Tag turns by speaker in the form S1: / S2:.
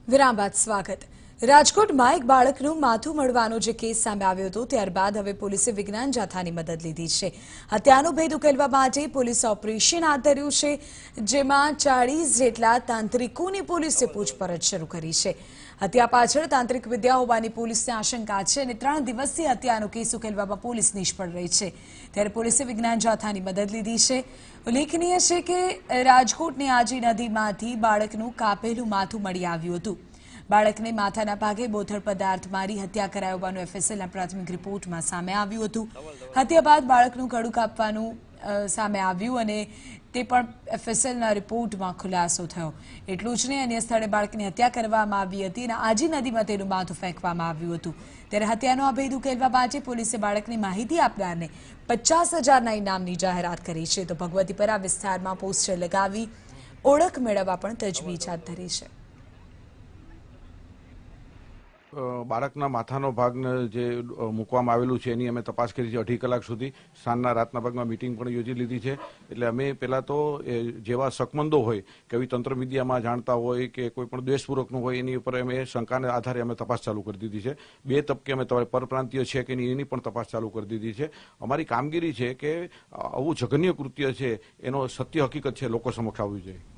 S1: વિરામ બાદ સ્વાગત। રાજકોટમાં એક બાળકનું માથું મળવાનો જે કેસ સામે આવ્યો હતો ત્યારબાદ હવે પોલીસે વિજ્ઞાન જાથાની મદદ લીધી છે। હત્યાનો ભેદ ઉકેલવા માટે પોલીસે ઓપરેશન હાથ ધર્યું છે, જેમાં 40 જેટલા તાંત્રિકોની પોલીસે પૂછપરછ શરૂ કરી છે। હત્યા પાછળ તાંત્રિક વિદ્યા હોવાની પોલીસને આશંકા છે અને 3 દિવસથી હત્યાનો કેસ ઉકેલવામાં પોલીસ નિષ્ફળ રહી છે, ત્યારે પોલીસે વિજ્ઞાન જાથાની મદદ લીધી છે। ઉલ્લેખનીય છે કે રાજકોટની આજી નદીમાંથી બાળકનું કાપેલું માથું મળી આવ્યું હતું। બાળકને માથાના ભાગે બોથડ પદાર્થ મારી હત્યા કરાઈ હોવાનું એફએસએલના પ્રાથમિક રિપોર્ટમાં સામે આવ્યું હતું। હત્યા બાદ બાળકનું ગળું કાપવાનું સામે આવ્યું અને તે પણ એફએસએલના રિપોર્ટમાં ખુલાસો થયો। એટલું જ નહીં, અન્ય સ્થળે બાળકની હત્યા કરવામાં આવી હતી અને આજી નદીમાં તેનું માથું ફેંકવામાં આવ્યું હતું। ત્યારે હત્યાનો આ ભેદ ઉકેલવા માટે પોલીસે બાળકની માહિતી આપનારને 50,000ના ઇનામની જાહેરાત કરી છે, તો ભગવતીપરા વિસ્તારમાં પોસ્ટર લગાવી ઓળખ મેળવવા પણ તજવીજ હાથ ધરી છે।
S2: બાળકના માથાનો ભાગને જે મૂકવામાં આવેલું છે એની અમે તપાસ કરી છે। 2.5 કલાક સુધી સાંજના રાતના ભાગમાં મિટિંગ પણ યોજી લીધી છે। એટલે અમે પહેલાં તો જેવા શકમંદો હોય કે એવી તંત્ર વિદ્યામાં જાણતા હોય કે કોઈ પણ દ્વેષપૂર્વકનું હોય એની ઉપર અમે શંકાને આધારે અમે તપાસ ચાલુ કરી દીધી છે। 2 તબકે અમે પરપ્રાંતીય છે કે નહીં એની પણ તપાસ ચાલુ કરી દીધી છે। અમારી કામગીરી છે કે આવું જઘન્ય કૃત્ય છે એનો સત્ય હકીકત છે લોકો સમક્ષ આવવી જોઈએ।